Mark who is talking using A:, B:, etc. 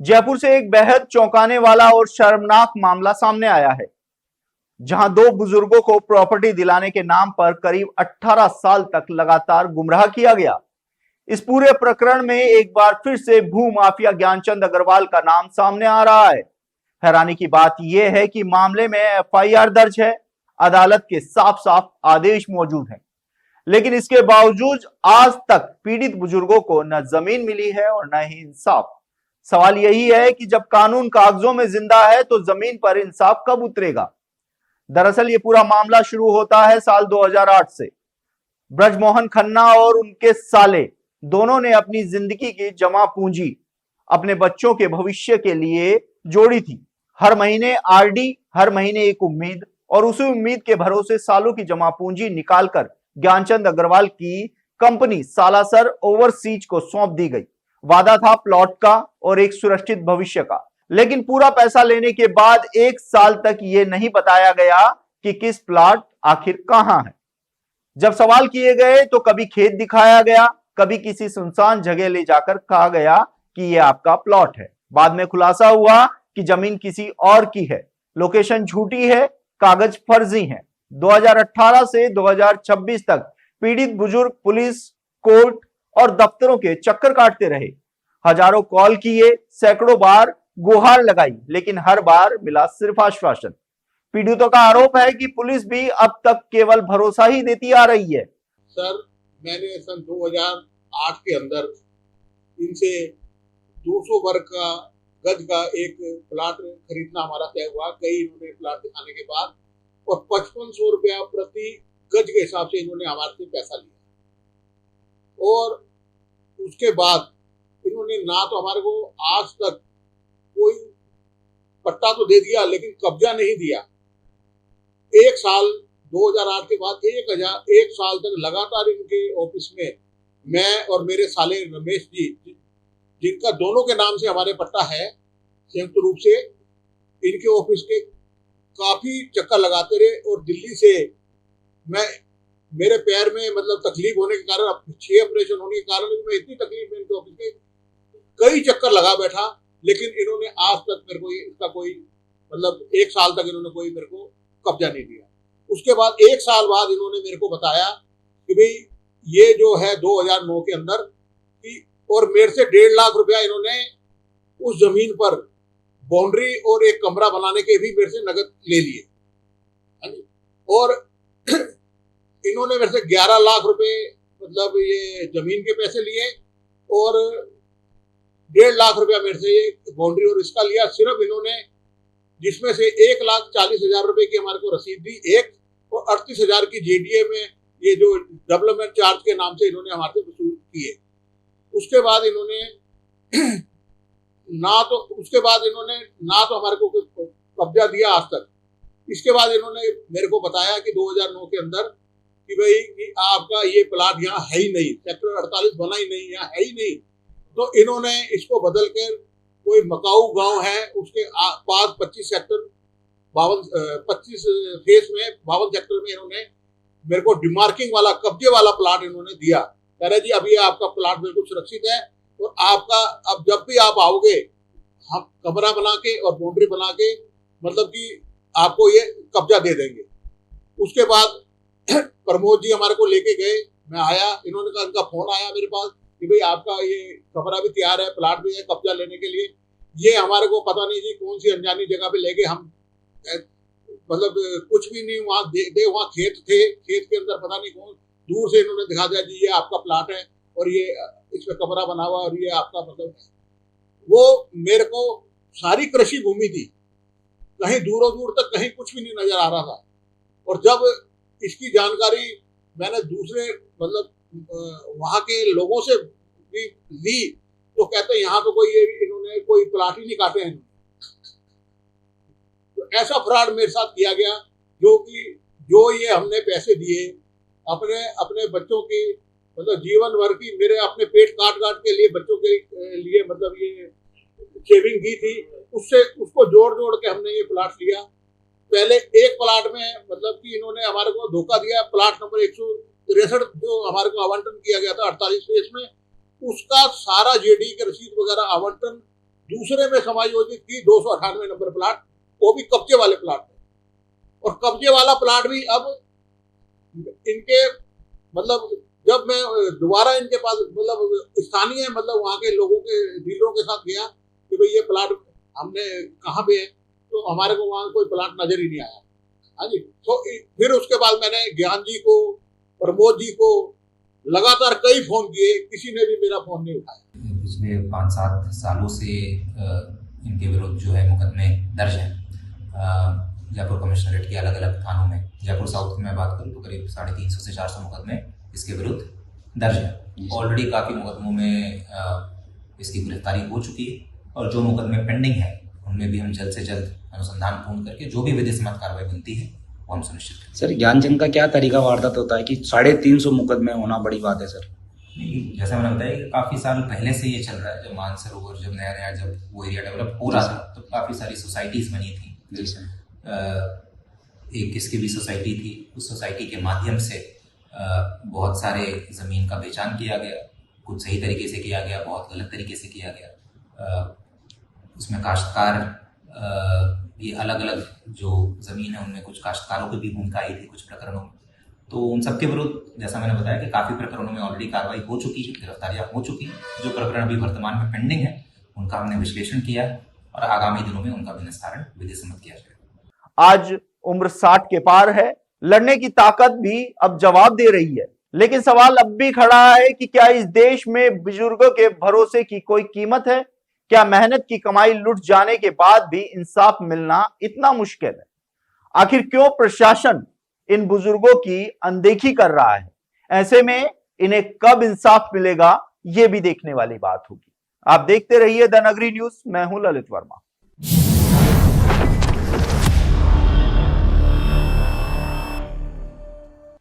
A: जयपुर से एक बेहद चौंकाने वाला और शर्मनाक मामला सामने आया है, जहां दो बुजुर्गों को प्रॉपर्टी दिलाने के नाम पर करीब 18 साल तक लगातार गुमराह किया गया। इस पूरे प्रकरण में एक बार फिर से भू माफिया ज्ञानचंद अग्रवाल का नाम सामने आ रहा है। हैरानी की बात यह है कि मामले में एफआईआर दर्ज है, अदालत के साफ साफ आदेश मौजूद हैं, लेकिन इसके बावजूद आज तक पीड़ित बुजुर्गों को न जमीन मिली है और न ही इंसाफ। सवाल यही है कि जब कानून कागजों में जिंदा है तो जमीन पर इंसाफ कब उतरेगा। दरअसल ये पूरा मामला शुरू होता है साल 2008 से। ब्रजमोहन खन्ना और उनके साले दोनों ने अपनी जिंदगी की जमा पूंजी अपने बच्चों के भविष्य के लिए जोड़ी थी। हर महीने आरडी, हर महीने एक उम्मीद, और उसी उम्मीद के भरोसे सालों की जमा पूंजी निकालकर ज्ञानचंद अग्रवाल की कंपनी सालासर ओवरसीज को सौंप दी गई। वादा था प्लॉट का और एक सुरक्षित भविष्य का, लेकिन पूरा पैसा लेने के बाद एक साल तक यह नहीं बताया गया कि किस प्लॉट आखिर कहां है। जब सवाल किए गए तो कभी खेत दिखाया गया, कभी किसी सुनसान जगह ले जाकर कहा गया कि यह आपका प्लॉट है। बाद में खुलासा हुआ कि जमीन किसी और की है, लोकेशन झूठी है, कागज फर्जी हैं। 2018 से 2026 तक पीड़ित बुजुर्ग पुलिस, कोर्ट और दफ्तरों के चक्कर काटते रहे। हजारों कॉल किए, सैकड़ों बार गुहार लगाई, लेकिन हर बार मिला सिर्फ आश्वासन। पीड़ितों का आरोप है कि पुलिस भी अब तक केवल भरोसा ही देती आ रही है।
B: सर, मैंने सन 2008 के अंदर इनसे 200 वर्ग का गज का एक प्लाट खरीदना हमारा तय हुआ। कई इन्होंने प्लाट दिखाने के बाद और 5500 रुपया प्रति गज के हिसाब से इन्होंने हमारे से पैसा लिया। और उसके बाद इन्होंने ना तो हमारे को आज तक कोई पट्टा तो दे दिया, लेकिन कब्जा नहीं दिया। एक साल 2008 के बाद एक साल तक लगातार इनके ऑफिस में मैं और मेरे साले रमेश जी, जिनका दोनों के नाम से हमारे पट्टा है संयुक्त रूप से, इनके ऑफिस के काफी चक्कर लगाते रहे। और दिल्ली से मेरे पैर में मतलब तकलीफ होने के कारण, 6 ऑपरेशन होने के कारण मैं इतनी तकलीफ में इनके ऑफिस के कई चक्कर लगा बैठा, लेकिन इन्होंने आज तक मेरे को इसका कोई मतलब एक साल तक इन्होंने कोई मेरे को कब्जा नहीं दिया। उसके बाद एक साल बाद इन्होंने मेरे को बताया कि भाई ये जो है 2009 के अंदर कि, और मेरे से 1.5 लाख रुपया इन्होंने उस जमीन पर बाउंड्री और एक कमरा बनाने के भी मेरे से नगद ले लिए। और इन्होंने मेरे से 11 लाख रुपए मतलब ये जमीन के पैसे लिए और 1.5 लाख रुपया मेरे से ये बाउंड्री और इसका लिया। सिर्फ इन्होंने, जिसमें से 1,40,000 रुपए की हमारे को रसीद दी, एक और 38,000 की जेडीए में ये जो डेवलपमेंट चार्ज के नाम से इन्होंने हमारे से वसूल किए। उसके बाद इन्होंने ना तो हमारे को कब्जा दिया आज तक। इसके बाद इन्होंने मेरे को बताया कि 2009 के अंदर कि भाई कि आपका ये प्लाट यहाँ है ही नहीं, सेक्टर 48 बना ही नहीं, यहाँ है ही नहीं। तो इन्होंने इसको बदल कर कोई मकाऊ गांव है उसके पास 25 फेस में 52 सेक्टर में इन्होंने मेरे को डिमार्किंग वाला कब्जे वाला प्लाट इन्होंने दिया। कह रहे जी अभी आपका प्लाट बिल्कुल सुरक्षित है और आपका अब जब भी आप आओगे हम कमरा बना के और बाउंड्री बना के मतलब कि आपको ये कब्जा दे देंगे। उसके बाद प्रमोद जी हमारे को लेके गए, मैं आया, इन्होंने कहा, इनका फोन आया मेरे पास कि भाई आपका ये कमरा भी तैयार है, प्लाट भी है कब्जा लेने के लिए। ये हमारे को पता नहीं जी कौन सी अनजानी जगह पे ले गए। हम मतलब कुछ भी नहीं वहाँ दे वहाँ खेत थे, खेत के अंदर पता नहीं कौन दूर से इन्होंने दिखा दिया जी ये आपका प्लाट है और ये इसमें कमरा बना हुआ और ये आपका मतलब। वो मेरे को सारी कृषि भूमि थी, कहीं दूरों दूर तक कहीं कुछ भी नहीं नजर आ रहा था। और जब इसकी जानकारी मैंने दूसरे मतलब वहां के लोगों से भी ली तो कहते हैं यहाँ तो कोई इन्होंने कोई प्लाट ही नहीं काटे हैं। तो ऐसा फ्रॉड मेरे साथ किया गया जो ये हमने पैसे दिए अपने बच्चों की मतलब जीवन भर की, मेरे अपने पेट काट के लिए बच्चों के लिए मतलब ये सेविंग की थी, उसको जोड़ के हमने ये प्लाट लिया। पहले एक प्लाट में मतलब कि इन्होंने हमारे को धोखा दिया। प्लाट नंबर 163 जो हमारे को आवंटन किया गया था 48 फेस में, उसका सारा जेडी के रसीद वगैरह आवंटन दूसरे में समायोजित की 298 नंबर प्लाट, वो भी कब्जे वाले प्लाट में। और कब्जे वाला प्लाट भी अब इनके मतलब जब मैं दोबारा इनके पास मतलब स्थानीय मतलब वहाँ के लोगों के डीलरों के साथ गया कि भाई ये प्लाट हमने कहाँ पे है, तो हमारे को वहाँ कोई प्लाट नजर ही नहीं आया। हाँ जी। तो फिर उसके बाद मैंने ज्ञान जी को, प्रमोद जी को लगातार कई फोन किए, किसी ने भी मेरा फोन नहीं उठाया।
C: पिछले 5-7 सालों से इनके विरुद्ध जो है मुकदमे दर्ज हैं जयपुर कमिश्नरेट के अलग अलग थानों में। जयपुर साउथ की मैं बात करूँ तो करीब 350 से 400 मुकदमे इसके विरुद्ध दर्ज हैं। ऑलरेडी काफ़ी मुकदमों में इसकी गिरफ्तारी हो चुकी है और जो मुकदमे पेंडिंग है उनमें भी हम जल्द से जल्द अनुसंधान पूर्ण करके जो भी विधि सम्मत कार्रवाई बनती है वो हम सुनिश्चित करें।
D: सर, ज्ञानचंद का क्या तरीका वारदात होता है कि 350 मुकदमे होना बड़ी बात है सर?
C: नहीं, जैसा मैंने बताया कि काफ़ी साल पहले से ये चल रहा है। जब मानसरोवर जब नया जब वो एरिया डेवलप हो रहा था तो काफ़ी सारी सोसाइटीज़ बनी थी।
D: जी सर।
C: एक किसकी भी सोसाइटी थी, उस सोसाइटी के माध्यम से बहुत सारे ज़मीन का बेचान किया गया। कुछ सही तरीके से किया गया, बहुत गलत तरीके से किया गया। उसमें काश्तकार ये अलग अलग जो ज़मीन है उनमें कुछ काश्तकारों की भी भूमिका आई थी कुछ प्रकरणों में। तो उन सबके विरुद्ध जैसा मैंने बताया कि काफ़ी प्रकरणों में ऑलरेडी कार्रवाई हो चुकी है, गिरफ्तारियाँ हो चुकी हैं। जो प्रकरण अभी वर्तमान में पेंडिंग है उनका हमने विश्लेषण किया है और आगामी दिनों में उनका भी निस्तारण विधि सम्मत किया जाएगा।
A: आज उम्र 60 के पार है, लड़ने की ताकत भी अब जवाब दे रही है, लेकिन सवाल अब भी खड़ा है कि क्या इस देश में बुजुर्गों के भरोसे की कोई कीमत है? क्या मेहनत की कमाई लुट जाने के बाद भी इंसाफ मिलना इतना मुश्किल है? आखिर क्यों प्रशासन इन बुजुर्गों की अनदेखी कर रहा है? ऐसे में इन्हें कब इंसाफ मिलेगा, यह भी देखने वाली बात होगी। आप देखते रहिए द नगरी न्यूज। मैं हूं ललित वर्मा।